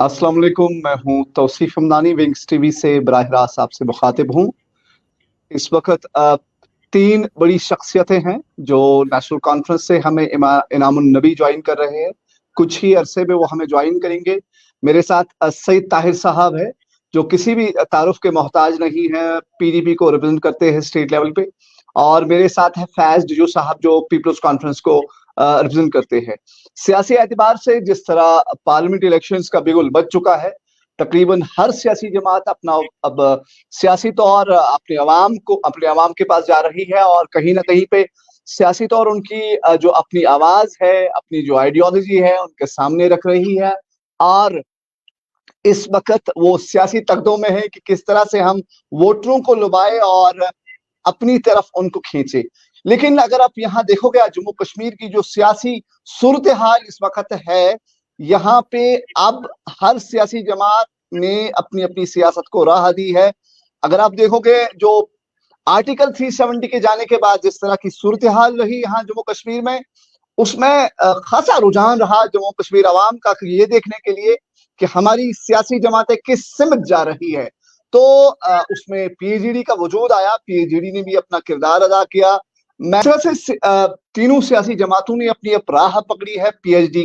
अस्सलाम वालेकुम। मैं हूँ तौसीफ हमदानी, विंग्स टीवी से बराह रास्त आपसे मुखातिब हूँ। इस वक्त तीन बड़ी शख्सियतें हैं जो नेशनल कॉन्फ्रेंस से हमें इनामुन नबी ज्वाइन कर रहे हैं। कुछ ही अरसे में वो हमें ज्वाइन करेंगे। मेरे साथ सईद ताहिर साहब है, जो किसी भी तारुफ के मोहताज नहीं है, पीडीपी को रिप्रेजेंट करते हैं स्टेट लेवल पे। और मेरे साथ है फैज डिजू साहब, जो पीपल्स कॉन्फ्रेंस को रिप्रेजेंट करते हैं। सियासी एतबार से जिस तरह पार्लियामेंट इलेक्शंस का बिगुल बज चुका है, तकरीबन हर सियासी जमात अपना अब सियासी तौर अपने अवाम के पास जा रही है, और कहीं ना कहीं पे सियासी तौर उनकी जो अपनी आवाज है, अपनी जो आइडियोलॉजी है, उनके सामने रख रही है। और इस वक्त वो सियासी तकदों में है कि किस तरह से हम वोटरों को लुभाए और अपनी तरफ उनको खींचे। लेकिन अगर आप यहाँ देखोगे, जम्मू कश्मीर की जो सियासी सूरत हाल इस वक्त है, यहाँ पे अब हर सियासी जमात ने अपनी अपनी सियासत को राह दी है। अगर आप देखोगे, जो आर्टिकल 370 के जाने के बाद जिस तरह की सूरत हाल रही यहाँ जम्मू कश्मीर में, उसमें खासा रुझान रहा जम्मू कश्मीर अवाम का ये देखने के लिए कि हमारी सियासी जमातें किस सिमत जा रही है। तो उसमें पीएचडी का वजूद आया, पीएचडी ने भी अपना किरदार अदा किया। मैटर से तीनों सियासी जमातों ने अपनी राह पकड़ी है पीएचडी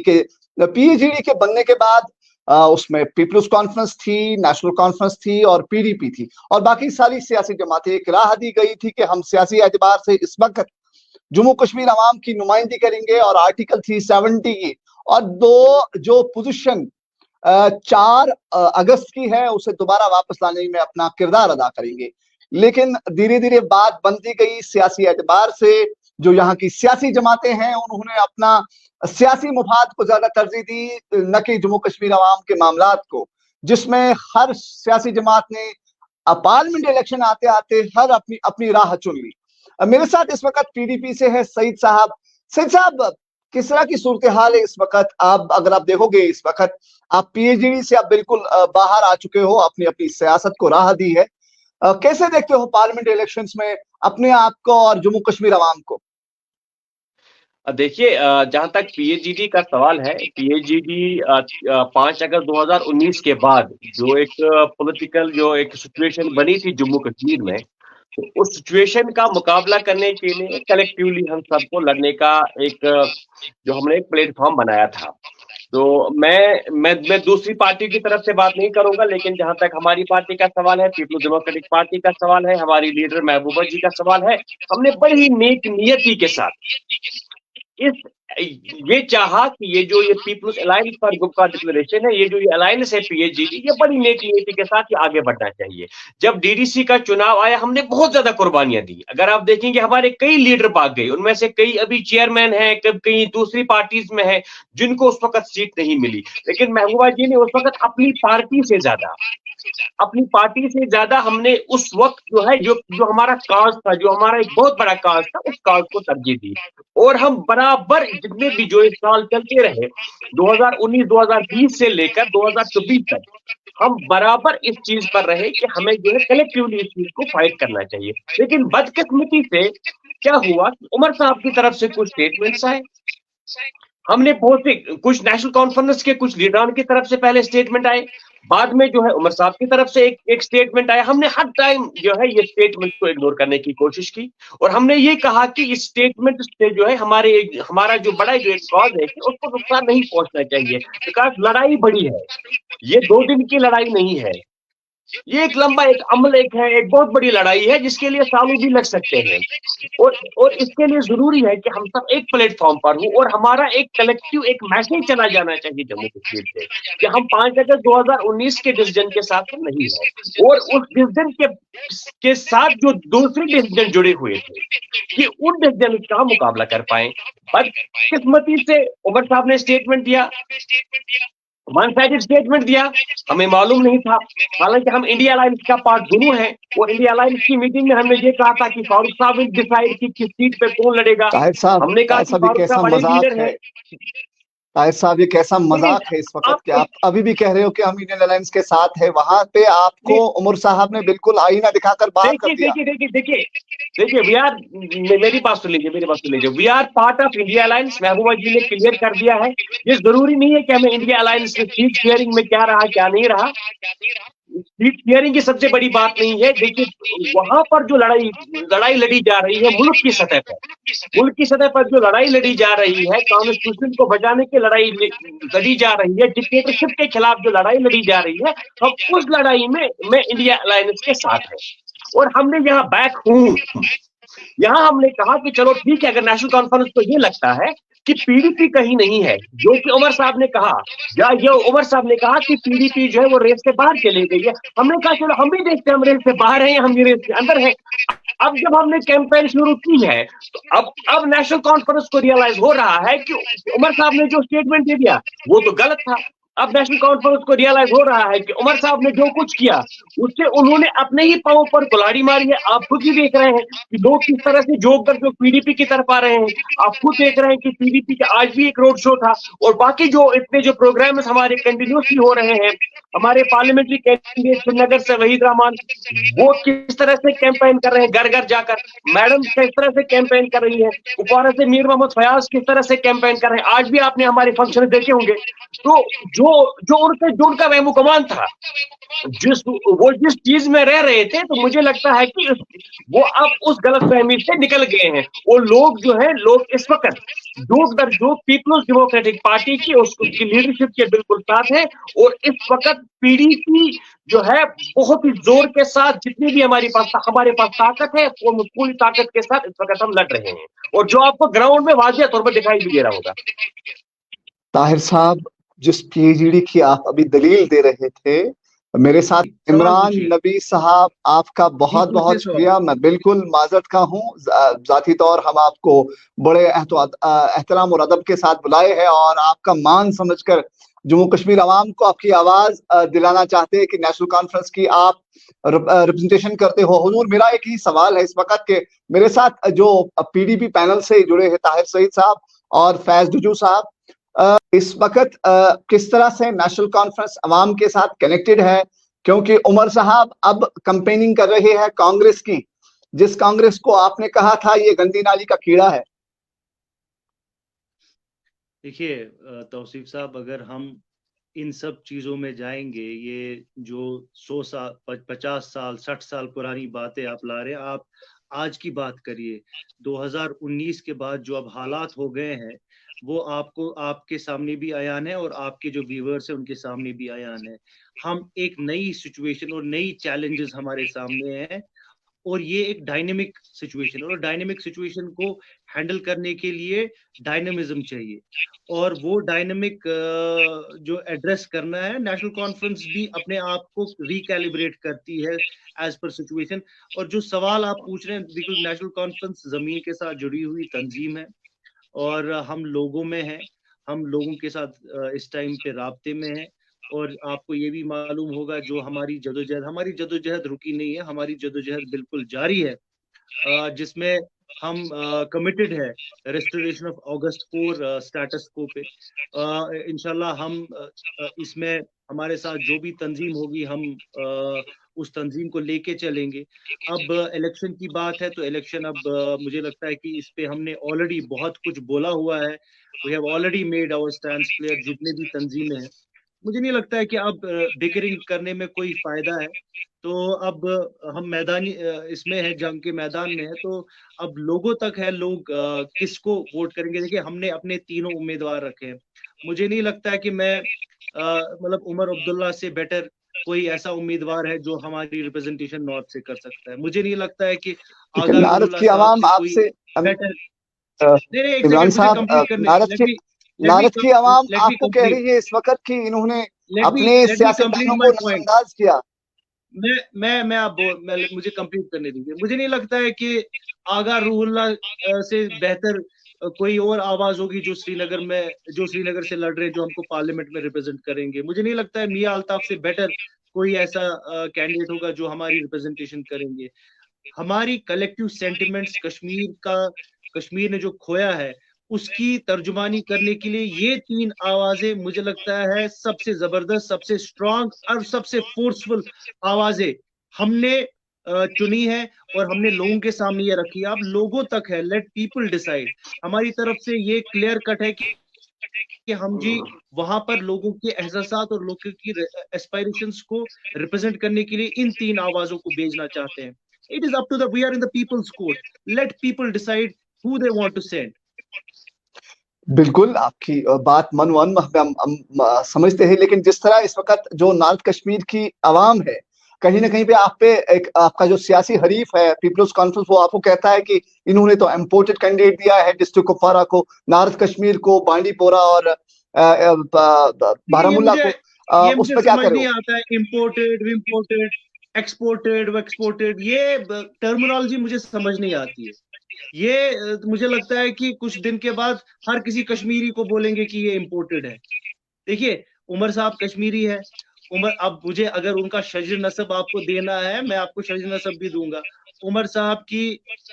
के बनने के बाद। उसमें पीपल्स कॉन्फ्रेंस थी, नेशनल कॉन्फ्रेंस थी और पीडीपी थी, और बाकी सारी सियासी जमातें। एक राह दी गई थी कि हम सियासी एतबार से इस वक्त जम्मू कश्मीर अवाम की नुमाइंदगी करेंगे और आर्टिकल 370 की और दो जो पोजीशन 4 अगस्त की है, उसे दोबारा वापस लाने में अपना किरदार अदा करेंगे। लेकिन धीरे धीरे बात बनती गई सियासी एतबार से। जो यहाँ की सियासी जमातें हैं, उन्होंने अपना सियासी मुफाद को ज्यादा तरजीह दी, न कि जम्मू कश्मीर अवाम के मामलात को, जिसमें हर सियासी जमात ने पार्लियामेंट इलेक्शन आते आते हर अपनी अपनी राह चुन ली। मेरे साथ इस वक्त पीडीपी से है सईद साहब। सईद साहब, किस तरह की सूरत हाल है इस वक्त? आप अगर आप देखोगे, इस वक्त आप पीएचडी से आप बिल्कुल बाहर आ चुके हो, अपनी अपनी सियासत को राह दी है। कैसे देखते हो पार्लियामेंट इलेक्शंस में अपने आप को और जम्मू कश्मीर अवाम को? देखिए, जहां तक पीएचडी का सवाल है, पीएचडी 5 अगस्त 2019 के बाद जो एक पॉलिटिकल जो एक सिचुएशन बनी थी जम्मू कश्मीर में, तो उस सिचुएशन का मुकाबला करने के लिए कलेक्टिवली हम सबको लड़ने का एक जो हमने एक प्लेटफॉर्म बनाया था। तो मैं दूसरी पार्टी की तरफ से बात नहीं करूंगा, लेकिन जहां तक हमारी पार्टी का सवाल है, पीपल्स डेमोक्रेटिक पार्टी का सवाल है, हमारी लीडर महबूबा जी का सवाल है, हमने बड़ी नेक नियति के साथ इस ये चाहा कि ये पीपल्स अलायंस फॉर ग्रुप का डिक्लेरेशन है, ये जो ये अलायंस है पीएचडी, ये बड़ी नेक नियति के साथ ही आगे बढ़ना चाहिए। जब डीडीसी का चुनाव आया, हमने बहुत ज्यादा कुर्बानियां दी। अगर आप देखेंगे, हमारे कई लीडर भाग गए, उनमें से कई अभी चेयरमैन हैं, कई दूसरी पार्टीज में हैं, जिनको उस वक्त सीट नहीं मिली। लेकिन महबूबा जी ने उस वक्त अपनी पार्टी से ज्यादा हमने उस वक्त जो है जो हमारा काज था, जो हमारा एक बहुत बड़ा काज था, उस काज को तरजीह दी। और हम बराबर जितने भी जो इस साल चलते रहे, 2019-2020 से लेकर 2024 तक हम बराबर इस चीज पर रहे कि हमें जो है कलेक्टिवली इस चीज को फाइट करना चाहिए। लेकिन बदकिस्मती से क्या हुआ कि उमर साहब की तरफ से कुछ स्टेटमेंट्स आए, हमने बहुत से कुछ नेशनल कॉन्फ्रेंस के कुछ लीडरान की तरफ से पहले स्टेटमेंट आए, बाद में जो है उमर साहब की तरफ से एक स्टेटमेंट आया। हमने हर टाइम जो है ये स्टेटमेंट को इग्नोर करने की कोशिश की, और हमने ये कहा कि इस स्टेटमेंट से जो है हमारा जो बड़ा जो एक कॉज है कि उसको नुकसान नहीं पहुंचना चाहिए, बिकॉज लड़ाई बड़ी है, ये 2 दिन की लड़ाई नहीं है, ये एक लंबा एक अमल एक बहुत बड़ी लड़ाई है, जिसके लिए सालों भी लग सकते हैं। और इसके लिए जरूरी है कि हम सब एक प्लेटफॉर्म पर हो, और हमारा एक कलेक्टिव एक मैसेज चला जाना चाहिए जम्मू कश्मीर से कि हम 5 अगस्त 2019 के डिसीजन के साथ नहीं है, और उस डिसीजन के साथ जो दूसरे डिसीजन जुड़े हुए थे कि उन डिसीजन का मुकाबला कर पाए। बदकिस्मती से उमर साहब ने स्टेटमेंट दिया, वन साइडेड स्टेटमेंट दिया, हमें मालूम नहीं था। हालांकि हम इंडिया अलायंस का पार्ट दोनों हैं, और इंडिया अलायंस की मीटिंग में हमने ये कहा था कि फारूक साहब विल डिसाइड कि किस सीट पे कौन लड़ेगा। हमने कहा कि फारूक साहब बड़े लीडर हैं, ताहिर साहब, ये कैसा मजाक है इस वक्त कि आप अभी भी कह रहे हो कि हम इंडियन अलायंस के साथ है। वहां पे आपको उमर साहब ने बिल्कुल आईना दिखाकर बाहर कर दिया। देखिए वी आर, मेरी बात सुन लीजिए, we are part of India alliance. Mehbooba ji ने क्लियर कर दिया है। ये जरूरी नहीं है कि हमें इंडिया अलायंस में सीट शेयरिंग में क्या रहा क्या नहीं रहा। सीट शेयरिंग की सबसे बड़ी बात नहीं है। देखिए वहां पर जो लड़ाई लड़ी जा रही है मुल्क की सतह पर जो लड़ाई लड़ी जा रही है, कॉन्स्टिट्यूशन को बचाने की लड़ाई लड़ी जा रही है, डिक्टेटरशिप के खिलाफ जो लड़ाई लड़ी जा रही है, हम उस लड़ाई में इंडिया अलायंस के साथ है। और हमने यहाँ बैक हूं, यहाँ हमने कहा कि चलो ठीक है, अगर नेशनल कॉन्फ्रेंस को ये लगता है कि पीडीपी कहीं नहीं है, जो कि उमर साहब ने कहा, उमर साहब ने कहा कि पीडीपी जो है वो रेस से बाहर चली गई है। हमने कहा चलो हम भी देखते हैं, हम रेस से बाहर हैं, हम रेस के अंदर हैं। अब जब हमने कैंपेन शुरू की है तो अब नेशनल कॉन्फ्रेंस को रियलाइज हो रहा है कि उमर साहब ने जो स्टेटमेंट दे दिया वो तो गलत था। अब नेशनल कॉन्फ्रेंस को रियलाइज हो रहा है कि उमर साहब ने जो कुछ किया उससे उन्होंने अपने ही पांव पर कुल्हाड़ी मारी है। आप खुद ही देख रहे हैं कि लोग किस तरह से जोक कर जो पीडीपी की तरफ आ रहे हैं। आप खुद देख रहे हैं कि पीडीपी का आज भी एक रोड शो था, और बाकी जो इतने जो प्रोग्राम्स हमारे कंटिन्यूसली हो रहे हैं, हमारे पार्लियामेंट्री कैंडिडेट श्रीनगर से वहीद रहमान, वो किस तरह से कैंपेन कर रहे हैं घर घर जाकर, मैडम किस तरह से कैंपेन कर रही है, कुपवारा से मीर मोहम्मद फयाज किस तरह से कैंपेन कर रहे हैं। आज भी आपने हमारे फंक्शन देखे होंगे। तो जो जो उनसे जुड़कर वह मुकमान था, जिस चीज में रह रहे थे, तो मुझे लगता है कि वो अब उस गलतफहमी से निकल गए हैं। वो लोग जो है, लोग इस वक्त जोक दर जोक पीपल्स डेमोक्रेटिक पार्टी की उसकी लीडरशिप के बिल्कुल साथ है। और इस वक्त पीडीपी जो है बहुत ही जोर के साथ, जितनी भी हमारे पास ताकत है, वो पूरी ताकत के साथ इस वक्त हम लड़ रहे हैं, और जो आपको ग्राउंड में वाजिया तौर पर दिखाई भी दे रहा होगा। ताहिर साहब, जिस पीएचडी की आप अभी दलील दे रहे थे, मेरे साथ इमरान नबी साहब, आपका बहुत बहुत शुक्रिया। मैं बिल्कुल माजरत का हूँ, जाती तौर हम आपको बड़े एहतराम और अदब के साथ बुलाए हैं और आपका मान समझकर जम्मू कश्मीर अवाम को आपकी आवाज दिलाना चाहते हैं कि नेशनल कॉन्फ्रेंस की आप रिप्रेजेंटेशन करते हो। हुजूर, मेरा एक ही सवाल है इस वक्त के मेरे साथ जो पीडीपी पैनल से जुड़े हैं ताहिर सईद साहब और फैज जुजू साहब, इस वक्त किस तरह से नेशनल कॉन्फ्रेंस अवाम के साथ कनेक्टेड है? क्योंकि उमर साहब अब कंपेनिंग कर रहे हैं कांग्रेस की, जिस कांग्रेस को आपने कहा था ये गंदी नाली का कीड़ा है। देखिए तौसीफ साहब, अगर हम इन सब चीजों में जाएंगे, ये जो 100 साल 50 साल 60 साल पुरानी बातें आप ला रहे हैं, आप आज की बात करिए। 2019 के बाद जो अब हालात हो गए हैं वो आपको, आपके सामने भी आयान है और आपके जो व्यूअर्स हैं उनके सामने भी आयान है। हम एक नई सिचुएशन और नई चैलेंजेस हमारे सामने हैं, और ये एक डायनेमिक सिचुएशन, और डायनेमिक सिचुएशन को हैंडल करने के लिए डायनेमिज्म चाहिए, और वो डायनेमिक जो एड्रेस करना है, नेशनल कॉन्फ्रेंस भी अपने आप को रिकैलिब्रेट करती है एज पर सिचुएशन। और जो सवाल आप पूछ रहे हैं, बिल्कुल नेशनल कॉन्फ्रेंस जमीन के साथ जुड़ी हुई तंजीम है और हम लोगों में हैं, हम लोगों के साथ इस टाइम पे राब्ते में हैं। और आपको ये भी मालूम होगा, जो हमारी जदोजहद रुकी नहीं है, हमारी जदोजहद बिल्कुल जारी है, जिसमें हम कमिटेड है रेस्टोरेशन ऑफ ऑगस्ट 4 स्टेटस को पे। इंशाल्लाह हम इसमें हमारे साथ जो भी तंजीम होगी, हम उस तंजीम को लेके चलेंगे। अब इलेक्शन की बात है, तो इलेक्शन अब मुझे लगता है कि इस पे हमने ऑलरेडी बहुत कुछ बोला हुआ है। We have already made our stand clear, जितने भी तंजीमें हैं। मुझे नहीं लगता है कि अब बिकरिंग करने में कोई फायदा है। तो अब हम मैदानी इसमें है, जंग के मैदान में है, तो अब लोगों तक है, लोग किसको वोट करेंगे। देखिए, हमने अपने तीनों उम्मीदवार रखे हैं। मुझे नहीं लगता है कि मैं मतलब उमर अब्दुल्ला से बेटर कोई ऐसा उम्मीदवार है जो हमारी रिप्रेजेंटेशन नॉर्थ से कर सकता है। मुझे नहीं लगता है कि नारद की आवाम आपसे इमरान साहब, नारद की आवाम आपको कह रही है इस वक्त कि इन्होंने अपने सियासतदानों को नजरअंदाज किया। मुझे कंप्लीट करने दीजिए। मुझे नहीं लगता है कि आगा रूहुल्लाह से बेहतर कोई और आवाज होगी जो श्रीनगर से लड़ रहे हैं, जो हमको पार्लियामेंट में रिप्रेजेंट करेंगे। मुझे नहीं लगता है मियां अल्ताफ से बेटर कोई ऐसा कैंडिडेट होगा जो हमारी रिप्रेजेंटेशन करेंगे। हमारी कलेक्टिव सेंटिमेंट्स, कश्मीर ने जो खोया है उसकी तर्जुमानी करने के लिए ये 3 आवाजें मुझे लगता है सबसे जबरदस्त, सबसे स्ट्रांग और सबसे फोर्सफुल आवाजें हमने चुनी है और हमने लोगों के सामने ये रखी है। अब लोगों तक है, लेट पीपल डिसाइड। हमारी तरफ से ये क्लियर कट है कि हम जी वहां पर लोगों के एहसासात और लोगों की एस्पायरेशंस को रिप्रेजेंट करने के लिए इन 3 आवाजों को भेजना चाहते हैं। It is up to the, we are in the people's court, let people decide who they want to send. बिल्कुल आपकी बात मन हम समझते हैं, लेकिन जिस तरह इस वक्त जो नॉर्थ कश्मीर की आवाम है, कहीं ना कहीं पे आप पे एक आपका जो सियासी हरीफ है पीपल्स कॉन्फ्रेंस, वो आपको कहता है कि इन्होंने तो इम्पोर्टेड कैंडिडेट दिया है डिस्ट्रिक्ट कुपवारा को, नॉर्थ कश्मीर को, बांडीपोरा और बारामूला को। ये उस मुझे पर क्या समझ करो? नहीं आता है, इम्पोर्टेड विम्पोर्टेड, एक्सपोर्टेड वेक्सपोर्टेड, ये टर्मिनोलॉजी मुझे समझ नहीं आती है। ये मुझे लगता है कि कुछ दिन के बाद हर किसी कश्मीरी को बोलेंगे कि ये इम्पोर्टेड है। देखिए उमर साहब कश्मीरी है, उमर, अब मुझे अगर उनका शजर नसब आपको देना है, मैं आपको शजर नसब भी दूंगा। उमर साहब की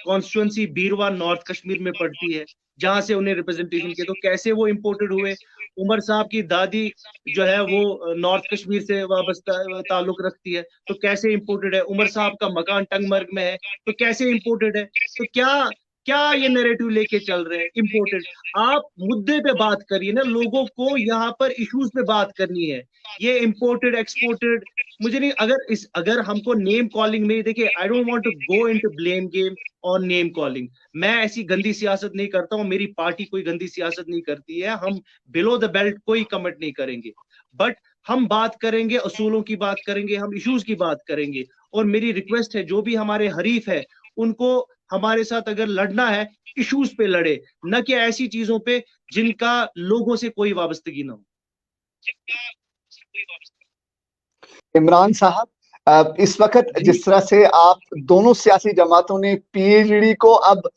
कॉन्स्टिट्यूंसी बीरवा नॉर्थ कश्मीर में पड़ती है, जहां से उन्हें रिप्रेजेंटेशन किया, तो कैसे वो इम्पोर्टेड हुए? उमर साहब की दादी जो है वो नॉर्थ कश्मीर से वाबस्ता ताल्लुक रखती है, तो कैसे इम्पोर्टेड है? उमर साहब का मकान टंगमर्ग में है, तो कैसे इम्पोर्टेड है? तो क्या क्या ये नैरेटिव लेके चल रहे हैं इम्पोर्टेड? आप मुद्दे पे बात करिए ना, लोगों को यहाँ पर इश्यूज पे बात करनी है। ये इम्पोर्टेड एक्सपोर्टेड मुझे नहीं, अगर हमको नेम कॉलिंग में, देखिए I don't want to go into blame game और नेम कॉलिंग। मैं ऐसी गंदी सियासत नहीं करता हूँ, मेरी पार्टी कोई गंदी सियासत नहीं करती है, हम बिलो द बेल्ट कोई कमेंट नहीं करेंगे, बट हम बात करेंगे, असूलों की बात करेंगे, हम इश्यूज की बात करेंगे। और मेरी रिक्वेस्ट है, जो भी हमारे हरीफ है उनको हमारे साथ अगर लड़ना है, इश्यूज पे लड़े, न कि ऐसी चीजों पे जिनका लोगों से कोई वाबस्तगी ना हो। इमरान साहब, इस वक्त जिस तरह से आप दोनों सियासी जमातों ने पीएचडी को अब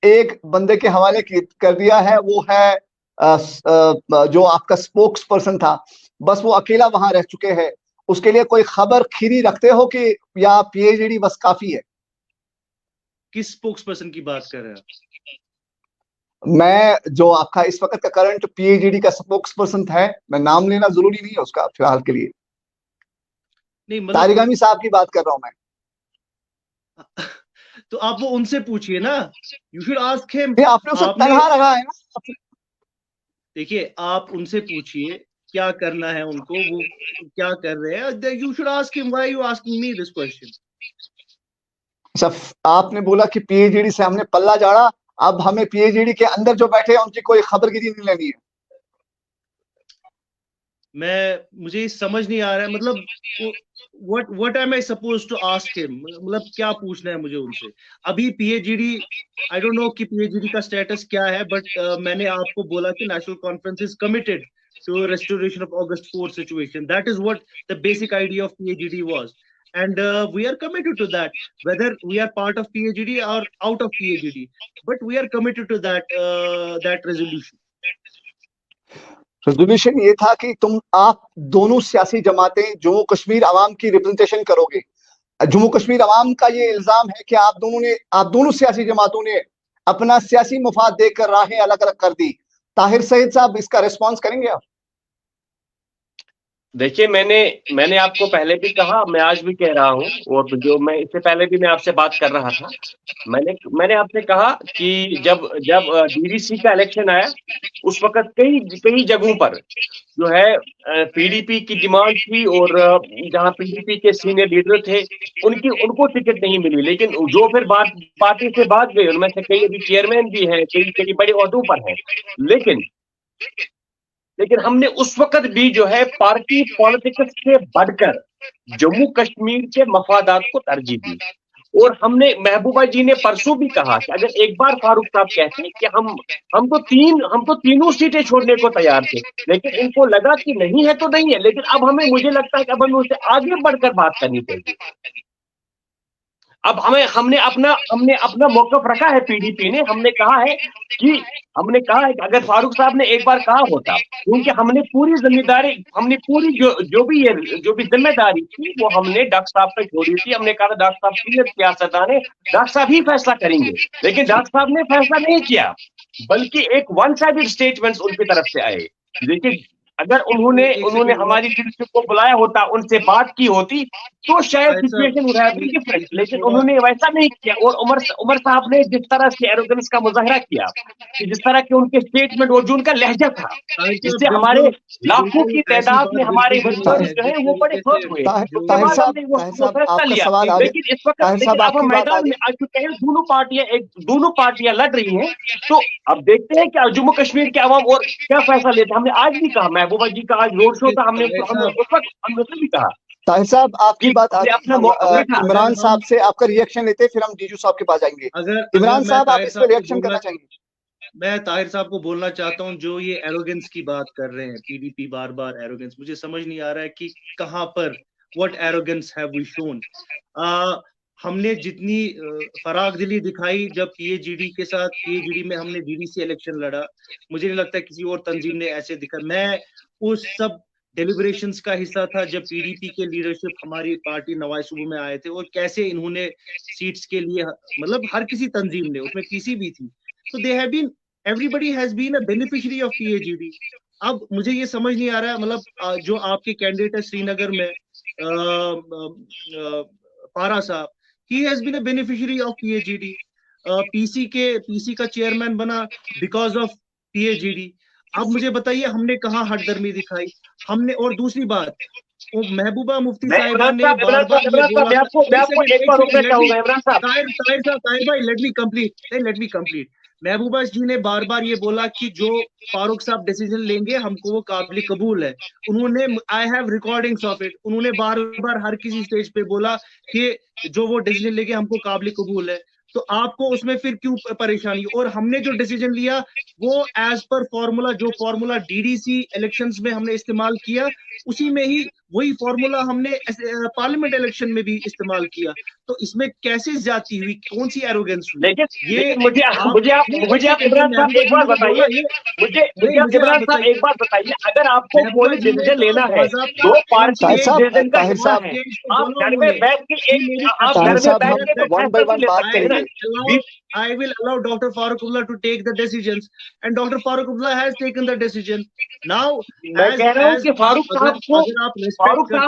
एक बंदे के हवाले कर दिया है, वो है जो आपका स्पोक्स पर्सन था, बस वो अकेला वहां रह चुके हैं, उसके लिए कोई खबर खीरी रखते हो कि या पीएचडी बस काफी है? किस स्पोक्स पर्सन की बात कर रहे हैं? मैं जो आपका इस वक्त का करंट पीएचडी का स्पोक्स पर्सन है, मैं नाम लेना जरूरी नहीं है उसका फिलहाल के लिए, नहीं मतलब तारिगामी साहब की बात कर रहा हूं मैं। तो आप वो उनसे पूछिए ना, यू शुड आस्क हिम। आपने उसे तनहा रखा है ना। देखिए आप उनसे पूछिए क्या करना है उनको, वो क्या कर रहे हैं, you should ask him, why you asking me this question. आपने बोला कि पीएचडी से हमने पल्ला झाड़ा, अब हमें पीएचडी के अंदर जो बैठे हैं उनकी कोई खबरगिरी नहीं लेनी है। मुझे समझ नहीं आ रहा है, मतलब what am I supposed to ask him, मतलब क्या पूछना है मुझे उनसे? अभी पीएचडी, आई डोंट नो कि पीएचडी का स्टेटस क्या है, बट मैंने आपको बोला कि national conference is committed to restoration of August 4 situation. That is what the basic idea of PAGD was. And we are committed to that, whether we are part of PAGD or out of PAGD. But we are committed to that resolution. Resolution ये था कि आप दोनों सियासी जमातें जम्मू कश्मीर अवाम की representation करोगे। जम्मू कश्मीर अवाम का ये इल्जाम है कि आप दोनों सियासी जमातों ने अपना सियासी मुफाद देकर राहें अलग अलग कर दी। ताहिर सईद साहब, इसका रिस्पॉन्स करेंगे आप? देखिए, मैंने आपको पहले भी कहा, मैं आज भी कह रहा हूँ, और जो मैं इससे पहले भी मैं आपसे बात कर रहा था, मैंने आपसे कहा कि जब डीडीसी का इलेक्शन आया, उस वक्त कई जगहों पर जो है पीडीपी की डिमांड थी, और जहां पीडीपी के सीनियर लीडर थे उनको टिकट नहीं मिली, लेकिन जो फिर पार्टी से भाग गए, उनमें से कई अभी चेयरमैन भी हैं, कई बड़े ओहदों पर हैं, लेकिन हमने उस वक्त भी जो है पार्टी पॉलिटिक्स से बढ़कर जम्मू कश्मीर के मफादात को तरजीह दी। और हमने, महबूबा जी ने परसों भी कहा कि अगर एक बार फारूक साहब कहते हैं कि हम तो तीनों सीटें छोड़ने को तैयार थे, लेकिन इनको लगा कि नहीं है तो नहीं है, लेकिन अब मुझे लगता है कि अब हमें उससे आगे बढ़कर बात करनी चाहिए। अब हमने अपना मौकफ रखा है, पीडीपी ने, हमने कहा है कि अगर फारूक साहब ने एक बार कहा होता, क्योंकि हमने पूरी जो भी जिम्मेदारी थी वो हमने डॉक्टर साहब पे छोड़ी थी। हमने कहा डॉक्टर साहब सीनियर सियासतदान है, डॉक्टर साहब ही फैसला करेंगे, लेकिन डॉक्टर साहब ने फैसला नहीं किया। बल्कि एक वन साइडेड स्टेटमेंट्स उनकी तरफ से आए। लेकिन अगर उन्होंने हमारी लीडरशिप को बुलाया होता, उनसे बात की होती, तो शायद situation would have been different. लेकिन उन्होंने वैसा नहीं किया। और उमर साहब ने जिस तरह से एरोगेंस का मुजाहरा किया, कि जिस तरह के उनके स्टेटमेंट और जो उनका लहजा था, इससे हमारे लाखों की तादाद में हमारे व्यूअर्स जो है वो बड़े हर्ट हुए। ताहिर साहब आपका सवाल आ गया। लेकिन इस वक्त अब हम मैदान में आ चुके हैं, दोनों पार्टियां लड़ रही हैं। तो अब देखते हैं कि जम्मू कश्मीर के अवाम और क्या फैसला लेते हैं। हमने आज भी कहा, महबूबा जी का आज रोड शो था, हमने उस वक्त भी कहा। ताहिर साहब आपकी बात अपना इमरान साहब से आपका रिएक्शन लेते, फिर हम डीजू साहब के पास जाएंगे। इमरान साहब आप इस पर रिएक्शन करना चाहेंगे? मैं ताहिर साहब को बोलना चाहता हूं, जो ये एरोगेंस की बात कर रहे हैं, पीडीपी बार बार एरोगेंस, मुझे समझ नहीं आ रहा है कि कहां पर what arrogance have we shown. हमने जितनी फराग दिली दिखाई जब पीएजीडी में हमने डीडीसी इलेक्शन लड़ा, मुझे नहीं लगता किसी और तंजीम ने ऐसे दिखा। मैं उस सब डेलिब्रेशंस का हिस्सा था जब पीडीपी के लीडरशिप हमारी पार्टी नवाज सूबे में आए थे, और कैसे इन्होंने सीट्स के लिए, मतलब हर किसी तंजीम ने, उसमें पीसी भी थी, तो they have been, everybody has been a beneficiary of PAGD. अब मुझे ये समझ नहीं आ रहा है, मतलब जो आपके कैंडिडेट है श्रीनगर में पारा साहब, he has been a beneficiary of PAGD. PC का चेयरमैन बना बिकॉज ऑफ PAGD। अब मुझे बताइए हमने कहाँ हटदर्मी दिखाई हमने? और दूसरी बात, महबूबा मुफ्ती साहिबा ने बार बार लेट मी कंप्लीट। महबूबा जी ने बार बार ये बोला कि जो फारूक साहब डिसीजन लेंगे हमको वो काबिल कबूल है। उन्होंने, I have recordings of it, उन्होंने बार बार हर किसी स्टेज पे बोला कि जो वो डिसीजन लेंगे हमको काबिल कबूल है। तो आपको उसमें फिर क्यों परेशानी? और हमने जो डिसीजन लिया वो एज पर फॉर्मूला, जो फॉर्मूला डीडीसी इलेक्शंस में हमने इस्तेमाल किया, उसी में ही वही फॉर्मूला हमने पार्लियामेंट इलेक्शन में भी इस्तेमाल किया। तो इसमें कैसे जाती हुई, कौन सी एरोगेंस हुई? ये मुझे आप इमरान साहब एक बात बताइए, मुझे इमरान साहब एक बात बताइए, अगर आपको कोई डिसीजन लेना है, दो पार्टी डिसीजन का हिस्सा है, आप घर में बैठ के वन बाय वन बात करेंगे। I will allow Dr. Farooq Abdullah to take the decisions, and Dr. Farooq Abdullah has taken the decision. Now, मैं कह रहा हूँ कि फारूक साहब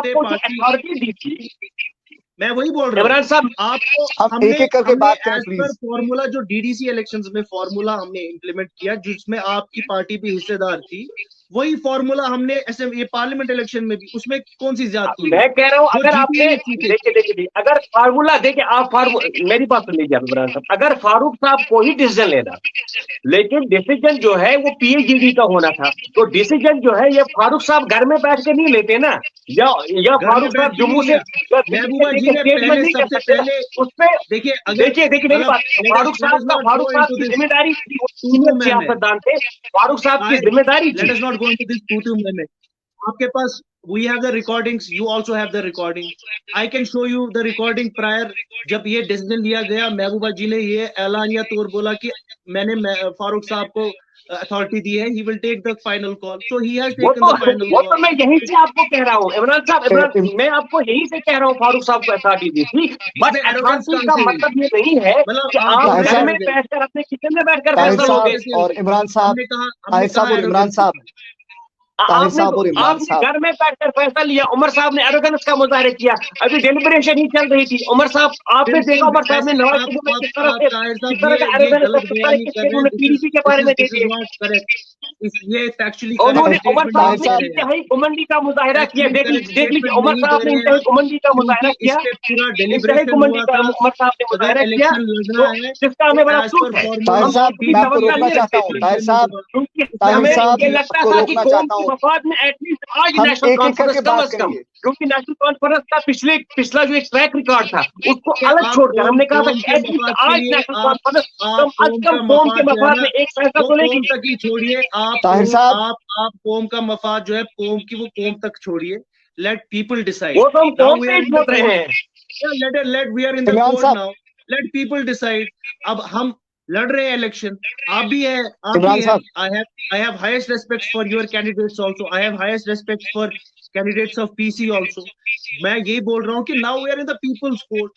को अथॉरिटी दी थी, मैं वही बोल रहा हूँ इमरान साहब। आपको हम एक एक करके बात करें प्लीज। फॉर्मूला जो डीडीसी इलेक्शंस में फॉर्मूला हमने इम्प्लीमेंट किया, जिसमें आपकी पार्टी भी हिस्सेदार थी, वही फॉर्मूला हमने ये पार्लियामेंट इलेक्शन में भी, उसमें कौन सी ज्यादती? मैं कह रहा हूँ अगर आपने देखिए अगर फार्मूला मेरी बात सुन लीजिए इमरान साहब, अगर फारूक साहब को ही डिसीजन लेना, लेकिन डिसीजन जो है वो पीएजीडी का होना था, तो डिसीजन जो है ये फारूक साहब घर में बैठ के नहीं लेते ना, या फारूक साहब जम्मू से महबूबा जी ने पहले सबसे पहले उसपे देखिए मेरी बात, फारूक साहब की जिम्मेदारी, सियासतदान थे, फारूक साहब की जिम्मेदारी थी। आपके पास we have the recordings, you also have the recording, I can show you the recording prior, जब ये डिसीजन लिया गया, महबूबा जी ने ये ऐलानिया तौर बोला कि मैंने फारूक साहब को अथॉरिटी दी है, he will take the final call, so he has taken the final call। तो मैं यहीं से आपको कह रहा हूँ इमरान साहब, मैं आपको यहीं से कह रहा हूँ फारूक साहब को अथॉरिटी दी थी, बट अथॉरिटी का मतलब ये नहीं है कि आप घर में बैठकर अपने किचन में बैठकर फैसला लोगे। और इमरान साहब, आपने घर में बैठकर फैसला लिया, उमर साहब ने एरोगेंस का मुजाहरा किया, अभी डेलिब्रेशन ही चल रही थी। उमर साहब, आपने देखा उमर साहब ने नवाज शरीफ में किस तरह का एरोगेंस पीडीपी के बारे में दे दिया। उन्होंने उमर साहब ने इंतहाई घमंडी का मुजाहरा किया। देख लीजिए उमर साहब ने इंतहाई घमंडी का मुजाहरा किया, इंतहाई घमंडी का उमर साहब ने मुजाहरा किया, जिसका हमें बड़ा अफसोस है। हमें लगता था कि कौम की मफाद में एटलीस्ट आज नेशनल कॉन्फ्रेंस कम अज कम, क्योंकि नेशनल कॉन्फ्रेंस का पिछला जो एक ट्रैक रिकॉर्ड था उसको अलग छोड़कर हमने कहा था कि एटलीस्ट आज नेशनल कॉन्फ्रेंस कम अज कम कौम के मफाद में एक फैसला तो लेगी। छोड़िए आप कौम का मफाद जो है कौम की, वो कौम तक छोड़िए, लेट पीपल डिसाइड। वो तो हम कौम पे बोल रहे हैं, let we are in the court now, let people decide. अब हम लड़ रहे हैं इलेक्शन, आप भी है, I have highest respect for your candidates also, I have highest respect for candidates of PC also। मैं यही बोल रहा हूँ कि now we are in the people's court,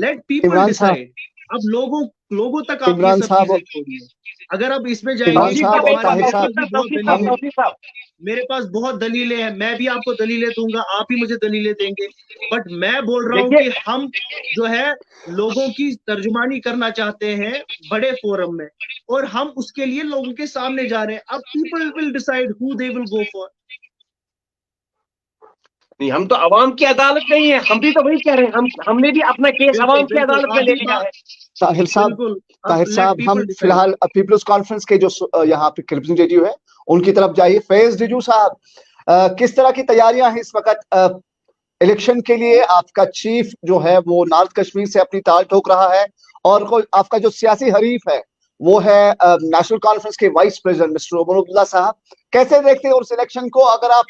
let people decide। अब लोगों लोगों तक आप ये इमरान सब साहब, चीजें छोड़िए। अगर आप इसमें इमरान जाएंगे साहब तो और ताहिर साहब, साहब मेरे पास बहुत दलीलें हैं, मैं भी आपको दलीलें दूंगा, आप ही मुझे दलीलें देंगे, बट मैं बोल रहा हूँ कि हम जो है लोगों की तर्जुमानी करना चाहते हैं बड़े फोरम में, और हम उसके लिए लोगों के सामने जा रहे हैं। अब people will decide who they will go for. नहीं, हम तो अवाम की अदालत नहीं है, हम भी तो वही कह रहे हैं, हमने भी अपना केस अवाम की अदालत में ले लिया है। ताहिर साहब, हम फिलहाल पीपल्स कॉन्फ्रेंस के जो यहाँ पे रिप्रेजेंटेटिव है उनकी तरफ जाइए। फैज रिजू साहब, किस तरह की तैयारियां हैं इस वक्त इलेक्शन के लिए? आपका चीफ जो है वो नॉर्थ कश्मीर से अपनी ताल ठोक रहा है, और कोई आपका जो सियासी हरीफ है वो है नेशनल कॉन्फ्रेंस के vice president mister Omar Abdullah साहब। कैसे देखते हैं उस इलेक्शन को? अगर आप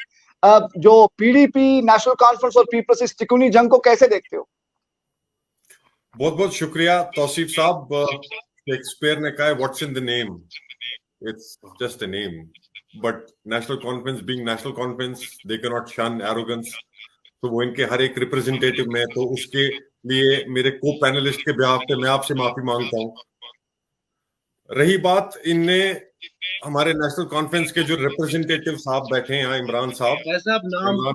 जो पीडीपी, नेशनल कॉन्फ्रेंस और पीपल्स इस तिकोनी जंग को कैसे देखते हो? बहुत बहुत शुक्रिया तौसीफ साहब। शेक्सपियर ने कहा है what's in the name, it's just a name, but national conference being national conference they can not शन एरोगेंस। तो वो इनके हर एक रिप्रेजेंटेटिव में, तो उसके लिए मेरे को पैनलिस्ट के बिहाफ पे मैं आपसे माफी मांगता हूं। रही बात, इनने हमारे नेशनल कॉन्फ्रेंस के जो रिप्रेजेंटेटिव साहब बैठे हैं यहाँ, इमरान साहब, ऐसा आप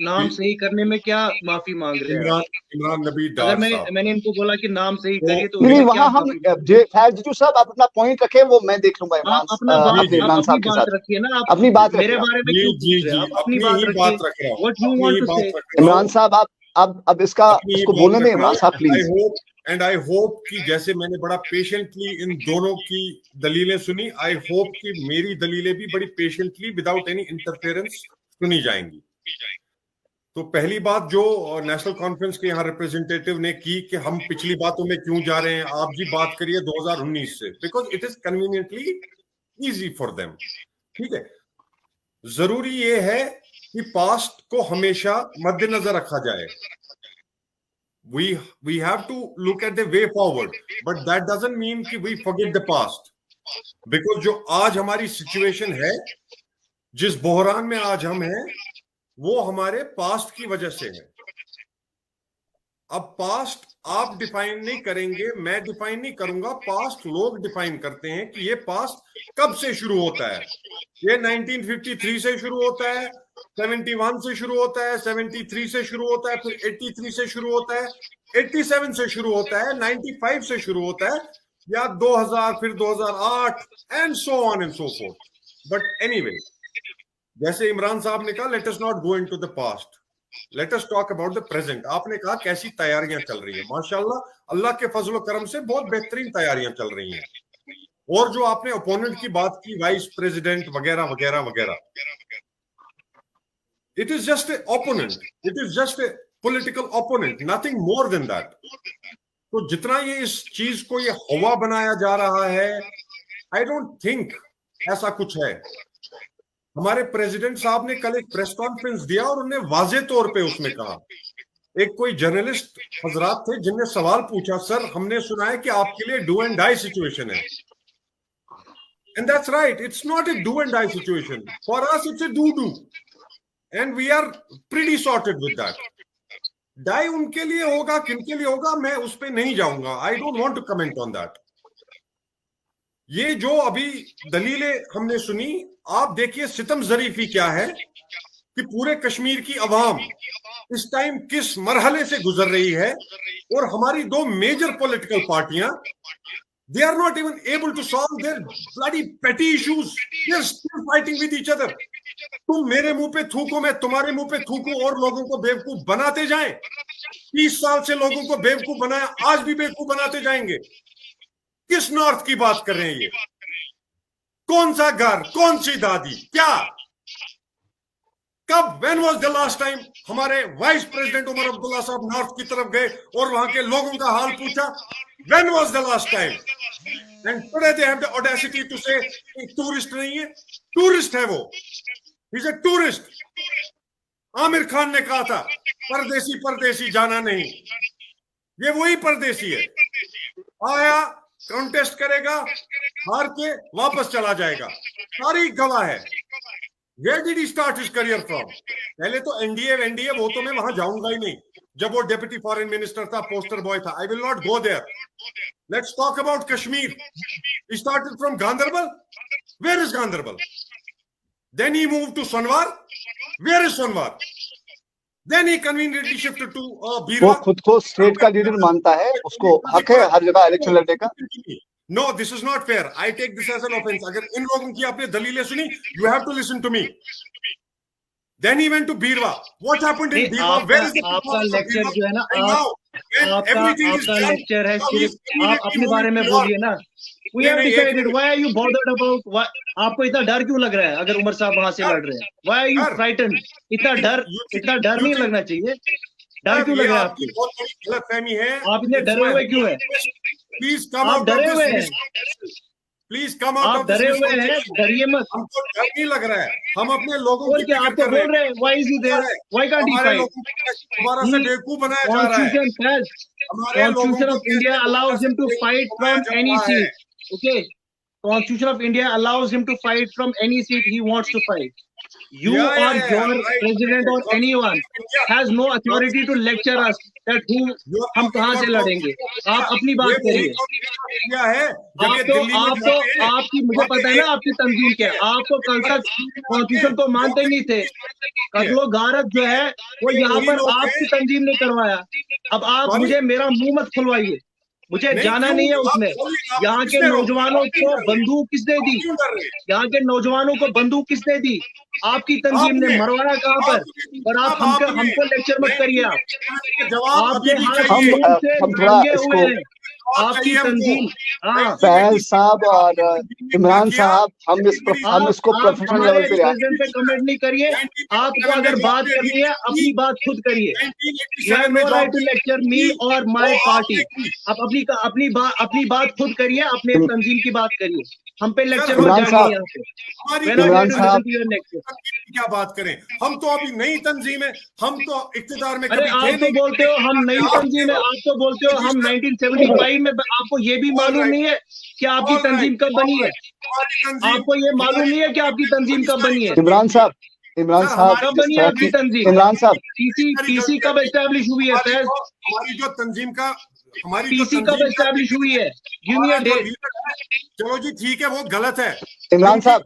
नाम सही करने में क्या माफी मांग रहे हैं? इमरान नबी अगर डार साहब, मैंने इनको बोला कि नाम सही करिए तो नहीं, वहां हम जिजू साहब आप अपना पॉइंट रखे, वो मैं देख लूंगा। इमरान साहब के साथ रखिए ना, आप अपनी बात मेरे बारे में क्यों पूछ रहे हैं? आप अपनी बात रखिए। व्हाट यू वांट टू से। इमरान साहब, आप अब इसको बोलने दें इमरान साहब प्लीज। एंड आई होप कि जैसे मैंने बड़ा पेशेंटली इन दोनों की दलीलें सुनी, आई होप कि मेरी दलीलें भी बड़ी पेशेंटली विदाउट एनी इंटरफेरेंस सुनी जाएंगी। तो पहली बात जो नेशनल कॉन्फ्रेंस के यहाँ रिप्रेजेंटेटिव ने की कि हम पिछली बातों में क्यों जा रहे हैं, आप जी बात करिए 2019 से, because it is conveniently easy for them. ठीक है, जरूरी ये है कि पास्ट को हमेशा मद्देनजर रखा जाए। we have to look at the way forward, but that doesn't mean कि we forget the past, because जो आज हमारी सिचुएशन है, जिस बहरान में आज हम हैं, वो हमारे पास्ट की वजह से है। अब पास्ट आप डिफाइन नहीं करेंगे, मैं डिफाइन नहीं करूंगा, पास्ट लोग डिफाइन करते हैं कि ये पास्ट कब से शुरू होता है। ये 1953 से शुरू होता है, 71 से शुरू होता है, 73 से शुरू होता है, फिर 83 से शुरू होता है, 87 से शुरू होता है, 95 से शुरू होता है, या 2000, फिर 2008 and so on and so fourth. But anyway, जैसे इमरान साहब ने कहा, let us not go into the past, let us talk about the present. आपने कहा कैसी तैयारियां चल रही है? माशाल्लाह, अल्लाह के फजल करम से बहुत बेहतरीन तैयारियां चल रही हैं। और जो आपने ओपोनेंट की बात की, वाइस प्रेसिडेंट वगैरह वगैरह वगैरह, it is just a opponent, it is just a political opponent, nothing more than that. तो जितना ये इस चीज को ये हवा बनाया जा रहा है, आई डोंट थिंक ऐसा कुछ है। हमारे प्रेसिडेंट साहब ने कल एक प्रेस कॉन्फ्रेंस दिया और उन्होंने वाजे तौर पे उसमें कहा, एक कोई जर्नलिस्ट हजरात थे जिनने सवाल पूछा, सर हमने सुना है कि आपके लिए डू एंड डाई सिचुएशन है। And that's right, it's not a do and die situation, for us it's a do and we are pretty sorted with that. Die उनके लिए होगा, किनके लिए होगा, मैं उस पर नहीं जाऊंगा, I don't want to comment on that. ये जो अभी दलीलें हमने सुनी, आप देखिए सितम जरीफी क्या है कि पूरे कश्मीर की अवाम इस टाइम किस मरहले से गुजर रही है, और हमारी दो मेजर पॉलिटिकल पार्टियां, they are not even able to solve their bloody petty issues, they are still fighting with each other। तुम मेरे मुंह पे थूको, मैं तुम्हारे मुंह पे थूकूं, और लोगों को बेवकूफ बनाते जाएं। 30 साल से लोगों को बेवकूफ बनाया, आज भी बेवकूफ बनाते जाएंगे। किस नॉर्थ की बात कर रहे हैं ये? कौन सा घर, कौन सी दादी, क्या, कब, when was the last time हमारे वाइस प्रेसिडेंट उमर अब्दुल्ला साहब नॉर्थ की तरफ गए और वहां के लोगों का हाल पूछा? When was the last time? And today they have the audacity to say tourist नहीं है, टूरिस्ट है वो, he is a tourist. Aamir Khan ने कहा था परदेसी परदेसी जाना नहीं, ये वही परदेसी है, आया कॉन्टेस्ट करेगा, हार के वापस चला जाएगा, तारीख गवाह है। Where did he start his career from? पहले तो एनडीए वो तो मैं वहां जाऊंगा ही नहीं। जब वो डेप्यूटी फॉरेन मिनिस्टर था, पोस्टर बॉय था, I will not go there. Let's talk about Kashmir. He started from Ganderbal. Where is Ganderbal? Then he moved to Sonwar. Where is Sonwar? Then he conveniently shifted to वो Birwa. खुद को state का leader मानता है, उसको हक है हर जगह इलेक्शन लड़ने का। No, this is not fair. I take this as an offense. अगर इन लोगों की आपने दलीलें सुनी, you have to listen to me. Then he went to Birwa. What happened in Birwa? Where is the आपका लेक्चर जो है ना, आपका लेक्चर है सिर्फ आप अपने बारे में बोलिए ना। We have decided. Why are you bothered about? आपको इतना डर क्यों लग रहा है अगर उमर साहब वहां से लड़ रहे हैं? Why are you frightened? इतना डर नहीं लगना चाहिए। डर क्यों लग रहा है आपको? बहुत बड़ी गलतफहमी है। आप इतने डरे हुए क्यों हैं? Please come आप out of डरे हुए this. हैं। Please come out आप of this. डरे हुए हैं, डरिए मत। हमको डर नहीं लग रहा है, हम अपने लोगों और की क्या फिक्र आपको कर रहे बोल रहे हैं? Why is he there? Why can't he हमारे fight? लोगों को दोबारा से बेवकूफ बनाया जा रहा है। Constitution of India allows him to fight from any seat. Okay, Constitution of India allows him to fight from any seat he wants to fight. You or your president or anyone has no authority to lecture us that who हम कहाँ से लड़ेंगे। आप अपनी बात करिए। आपकी मुझे पता है ना आपकी तंजीम क्या है। आप तो कल तक कॉन्स्टिट्यूशन को मानते नहीं थे। कत्लो गारत जो है वो यहाँ पर आपकी तंजीम ने करवाया। अब आप मुझे मेरा मुंह मत खुलवाइए। मुझे जाना नहीं है उसमें। यहाँ के नौजवानों को बंदूक किसने दी? यहाँ के नौजवानों को बंदूक किसने दी? आपकी तंजीम ने। मरवाना कहाँ पर? और आप हमको लेक्चर मत करिए। आपके हाथ हम थोड़ा इसको आपकी तंजीम। हाँ, फैज साहब और इमरान साहब, हम इसको प्रोफेशनल लेवल पे पे कमेंट नहीं करिए। आपको अगर बात करनी है अपनी बात खुद करिए। You have no right to lecture me or my party. आप अपनी बात खुद करिए, अपने तंजीम की बात करिए। हम पे लेक्चर हो जाएंगे इमरान साहब क्या बात करें? हम तो अभी नई तंजीम है, हम तो इख्तिदार में अरे आप तो बोलते हो हम नई तंजीम है, आप तो बोलते हो हम 1975 में। आपको ये भी मालूम नहीं है कि आपकी तंजीम कब बनी है? आपको ये मालूम नहीं है कि आपकी तंजीम कब बनी है? इमरान साहब कब बनी है आपकी तंजीम? इमरान साहब पीसी कब एस्टैब्लिश हुई है? हमारी जो तंजीम का पीसी कब एस्टैब्लिश हुई है? Give me a date. चलो जी ठीक है, वो गलत है इमरान साहब,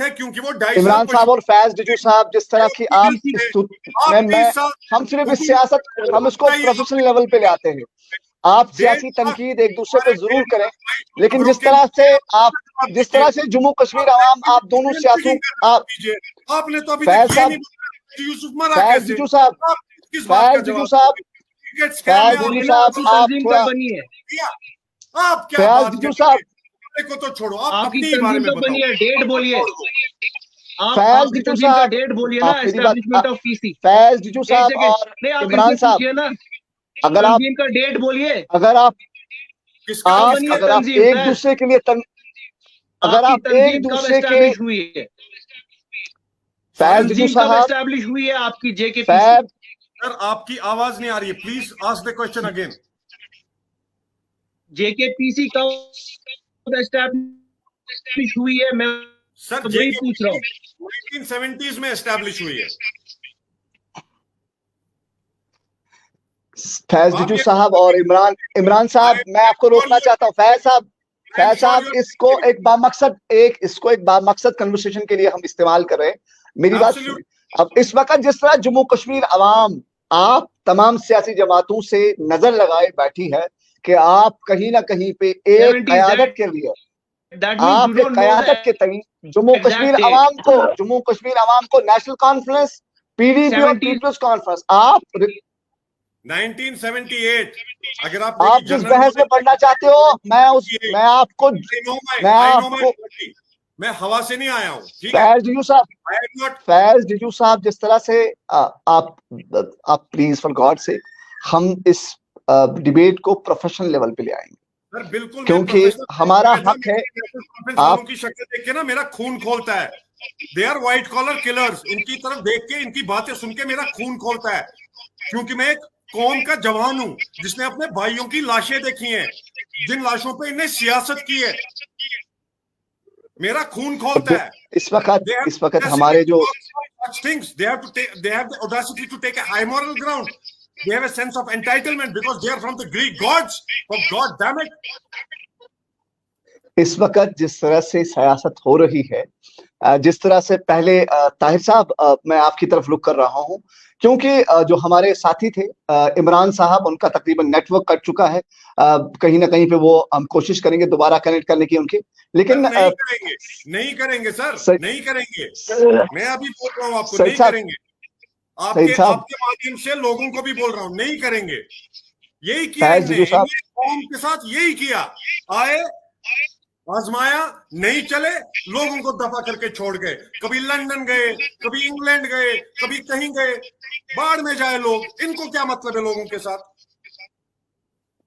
है क्योंकि वो इमरान साहब और फैज डिजू साहब, जिस तरह की आप हम सिर्फ इस सियासत, हम इसको प्रोफेशनल लेवल पे ले आते हैं। आप सियासी तनकीद एक दूसरे पे जरूर करें, लेकिन जिस तरह से जम्मू कश्मीर आवाम, आप दोनों सियासी, आपने तो अभी फैज साहब, फैज डिजू साहब, आप थोड़ा फैज डिजू साहब को तो छोड़ो, आप आपकी अपने बारे में तंजीम बनी है, डेट बोलिए। फैज डिजू साहब डेट बोलिए ना, establishment of PC. Faiz Diju साहब और इमरान साहब, अगर आप का डेट बोलिए। अगर आप एक दूसरे के लिए अगर आप एक दूसरे के हुई है, फैज डिजू साहब एस्टैब्लिश हुई है आपकी जेके। सर आपकी आवाज नहीं आ रही है, please ask the question again. JKPC कब एस्टैब्लिश हुई है? मैं सर वही पूछ रहा हूँ। 1970s में एस्टैब्लिश हुई है। फैज डिजू साहब और इमरान साहब, मैं आपको रोकना चाहता हूँ। फैज साहब इसको एक बामकसद कन्वर्सेशन के लिए हम इस्तेमाल कर रहे हैं। मेरी बात सुनिए। अब इस वक्त जिस तरह जम्मू कश्मीर अवाम आप तमाम सियासी जमातों से नजर लगाए बैठी है कि आप कहीं ना कहीं पे एक क़यादत के लिए, आप क़यादत के तई जम्मू कश्मीर अवाम को नेशनल कॉन्फ्रेंस, पीडीपी और पीपल्स कॉन्फ्रेंस, आप 1978 अगर आप जिस बहस में पढ़ना चाहते हो, मैं हवा से नहीं आया हूँ। फैज डिजू साहब, जिस तरह से आप प्लीज फॉर गॉड से हम इस डिबेट को प्रोफेशनल लेवल पे ले आएंगे। सर बिल्कुल, क्योंकि हमारा हक है। आपकी शक्ल देख के ना मेरा खून खोलता है। They are white collar killers. इनकी तरफ देख के, इनकी बातें सुन के मेरा खून खोलता है, क्योंकि मैं एक कौम का जवान हूं जिसने अपने भाइयों की लाशें देखी हैं, जिन लाशों पे इन्हें सियासत की है। मेरा खून खोलता है। इस वक्त हमारे जो they have the audacity to take a high moral ground. they have a sense of entitlement because they are from the Greek gods. For God damn it. इस वक्त जिस तरह से सियासत हो रही है, जिस तरह से पहले ताहिर साहब, मैं आपकी तरफ रुख कर रहा हूं क्योंकि जो हमारे साथी थे इमरान साहब, उनका तकरीबन नेटवर्क कट चुका है। कहीं ना कहीं पे वो हम कोशिश करेंगे दोबारा कनेक्ट करने की उनकी, लेकिन नहीं करेंगे सर, नहीं करेंगे। मैं अभी बोल रहा हूँ आपको, नहीं करेंगे। आपके माध्यम से लोगों को भी बोल रहा हूँ, नहीं करेंगे। यही किया इन्होंने, कौम के साथ यही किया। आए, आजमाया, नहीं चले, लोगों को दफा करके छोड़ गए। कभी लंदन गए, कभी इंग्लैंड गए, कभी कहीं गए, बाढ़ में जाए लोग। इनको क्या मतलब है लोगों के साथ?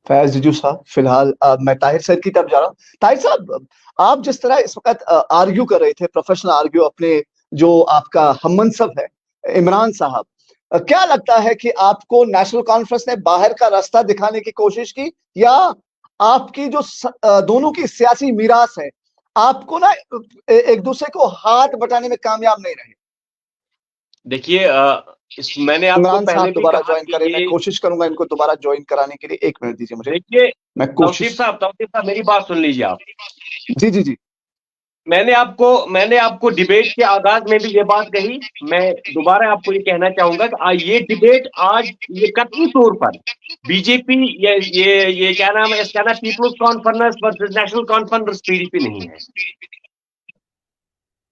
फैज जिजू साहब, फिलहाल मैं ताहिर सर की तरफ जा रहा हूँ। ताहिर साहब, आप जिस तरह इस वक्त आर्ग्यू कर रहे थे, प्रोफेशनल आर्ग्यू अपने जो आपका हममनसब है इमरान साहब, क्या लगता है कि आपको नेशनल कॉन्फ्रेंस ने बाहर का रास्ता दिखाने की कोशिश की, या आपकी जो दोनों की सियासी मीरास है, आपको ना एक दूसरे को हाथ बटाने में कामयाब नहीं रहे? देखिए, मैंने आपको पहले दोबारा ज्वाइन करें, मैं कोशिश करूंगा इनको दोबारा ज्वाइन कराने के लिए। 1 मिनट दीजिए मुझे। देखिए, मैं तौसीफ साहब मेरी बात सुन लीजिए आप। जी। मैंने आपको डिबेट के आगाज में भी ये बात कही, मैं दोबारा आपको ये कहना चाहूंगा कि ये डिबेट आज ये कतई तौर पर बीजेपी ये क्या नाम है, इसका ना People's Conference versus National Conference PDP नहीं है।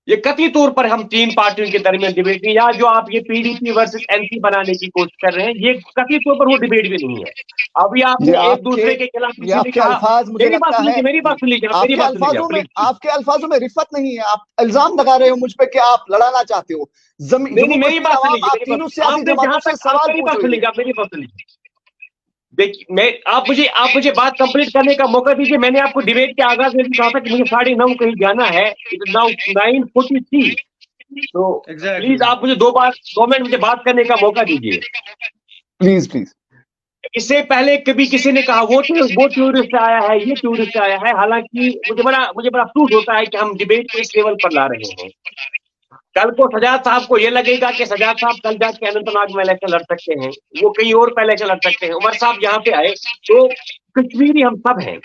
ये कतई तौर पर हम तीन पार्टियों के दरमियान डिबेट नहीं, या जो आप ये पीडीपी वर्सेस एनपी बनाने की कोशिश कर रहे हैं, ये कतई तौर पर वो डिबेट भी नहीं है। अभी आपने एक दूसरे के खिलाफ मेरी बात सुन लीजिए, आपके अल्फाजों में रिफत नहीं है। आप इल्जाम लगा रहे हो मुझ पे कि आप लड़ाना चाहते हो। मेरी बात सुन लीजिए। देखिए, आप मुझे बात कंप्लीट करने का मौका दीजिए। मैंने आपको डिबेट के आगाज में भी कहा था कि मुझे 9:30 कहीं जाना है। नाउ 9:43, तो प्लीज आप मुझे 2 मिनट मुझे बात करने का मौका दीजिए, प्लीज। इससे पहले कभी किसी ने कहा वो टूरिस्ट आया है, ये टूरिस्ट आया है। हालांकि मुझे बड़ा अफसोस होता है कि हम डिबेट को इस लेवल पर ला रहे हैं। कल को सजाद साहब को ये लगेगा कि सजाद साहब कल जाके अनंतनाग में इलेक्शन लड़ सकते हैं, वो कहीं और पे इलेक्शन लड़ सकते हैं। उमर साहब यहाँ पे आए तो कश्मीरी हम सब हैं।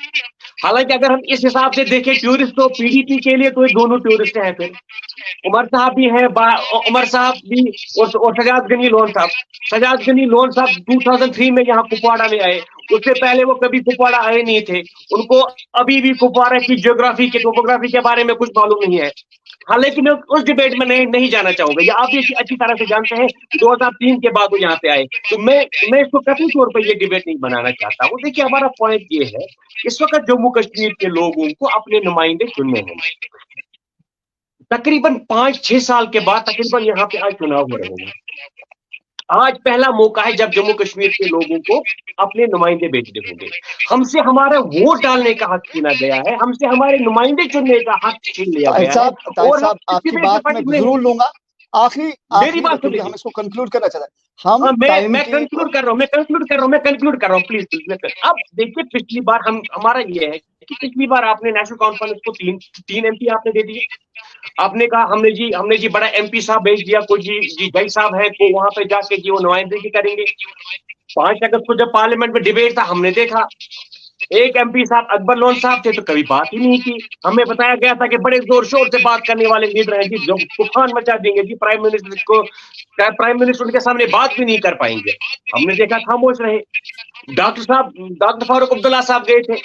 हालांकि अगर हम इस हिसाब से देखें टूरिस्ट, तो पीडीपी के लिए तो ये दोनों टूरिस्ट हैं। फिर उमर साहब भी हैं, उमर साहब भी और सजाद गनी लोन साहब 2003 में यहाँ कुपवाड़ा में आए। उससे पहले वो कभी कुपवाड़ा आए नहीं थे। उनको अभी भी कुपवाड़ा की ज्योग्राफी के टोपोग्राफी के बारे में कुछ मालूम नहीं है। हालांकि मैं उस डिबेट में नहीं जाना चाहूंगा। ये आप भी अच्छी तरह से जानते हैं 2003 के बाद वो यहाँ पे आए, तो मैं इसको कतई तौर पर ये डिबेट नहीं बनाना चाहता हूँ। देखिए, हमारा पॉइंट ये है, इस वक्त जम्मू कश्मीर के लोगों को अपने नुमाइंदे चुनने हैं। तकरीबन 5-6 साल के बाद तकरीबन यहाँ पे आज चुनाव हो रहे हैं। आज पहला मौका है जब जम्मू कश्मीर के लोगों को अपने नुमाइंदे भेजने होंगे। हमसे हमारा वोट डालने का हक छीना गया है, हमसे हमारे नुमाइंदे चुनने का हक छीन लिया गया है। और आपकी बात मैं जरूर लूंगा। आखिरी मेरी बात हम इसको कंक्लूड करना चाहते हैं। मैं कंक्लूड कर रहा हूँ प्लीज। अब देखिए, पिछली बार हमारा ये है कि पिछली बार आपने नेशनल कॉन्फ्रेंस को तीन एमपी आपने दे दिए। आपने कहा हमने जी बड़ा एमपी साहब भेज दिया, कोई जी जय साहब है, तो वहां पे जाके जी वो नुमाइंदगी करेंगे। 5 अगस्त को जब पार्लियामेंट में डिबेट था, हमने देखा एक एमपी साहब अकबर लोन साहब थे, तो कभी बात ही नहीं की। हमें बताया गया था कि बड़े जोर शोर से बात करने वाले लीडर हैं जी, जो तूफान मचा देंगे जी, प्राइम मिनिस्टर उनके सामने बात भी नहीं कर पाएंगे। हमने देखा खामोश रहे। डॉक्टर फारूक अब्दुल्ला साहब गए थे।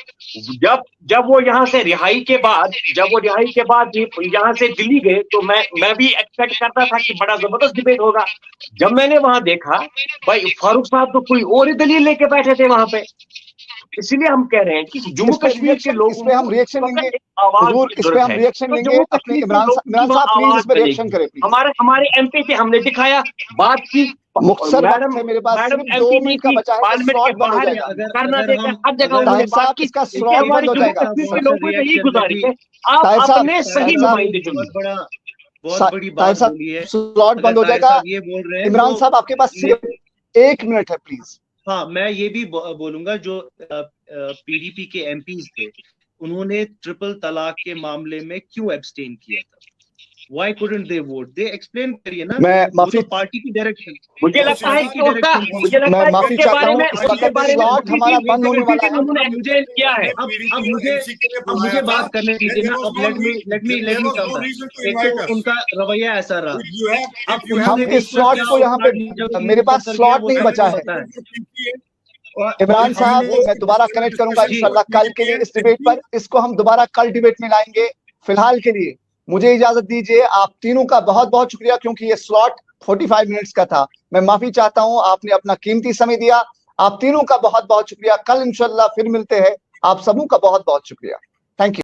जब वो यहाँ से रिहाई के बाद यहाँ से दिल्ली गए, तो मैं भी एक्सपेक्ट करता था कि बड़ा जबरदस्त डिबेट होगा। जब मैंने वहां देखा, भाई फारूक साहब तो कोई और ही दलील लेके बैठे थे वहां पे। इसीलिए हम कह रहे हैं कि जम्मू कश्मीर के लोग, इस पे हम रिएक्शन लेंगे, अपने इमरान साहब प्लीज इस पे रिएक्शन करें प्लीज। हमारे एमपी थे, हमने दिखाया, बात की। मैडम मेरे पास सिर्फ 2 मिनट का बचा है, पार्लियामेंट के बाहर कर्नाटक हर जगह उन्होंने बात की। हमारे जम्मू कश्मीर के लोगों ने यही गुजारिश है, आप अपने सही नुमाइंदे चुनिए। बहुत बड़ी बात बोली है। स्लॉट बंद हो जाएगा। ये बोल रहे हैं इमरान साहब, आपके पास सिर्फ 1 मिनट है प्लीज। हाँ, मैं ये भी बोलूंगा, जो पीडीपी के एमपीज थे, उन्होंने ट्रिपल तलाक के मामले में क्यों एब्सटेन किया था? Why couldn't they vote? They explain करिए ना। मैं वो माफी तो पार्टी की डायरेक्शन। मुझे लगता है कि उसका मैं माफी चाहता हूँ, इस वक्त स्लॉट हमारा बंद होने वाला है। उन्होंने मुझे किया है। अब मुझे बात करने दीजिए ना। अब let me come back। एक तो उनका रवैया ऐसा रहा। हम इस स्लॉट को यहाँ पे, मेरे पास स्लॉट नहीं बचा है। इमरान साहब, मैं दोबारा कनेक्ट करूंगा इंशाल्लाह कल के लिए इस डिबेट पर। इसको हम दोबारा कल डिबेट में लाएंगे। फिलहाल के लिए मुझे इजाजत दीजिए। आप तीनों का बहुत बहुत शुक्रिया, क्योंकि ये स्लॉट 45 मिनट्स का था। मैं माफी चाहता हूं, आपने अपना कीमती समय दिया। आप तीनों का बहुत बहुत शुक्रिया। कल इंशाल्लाह फिर मिलते हैं। आप सबों का बहुत बहुत शुक्रिया। Thank you.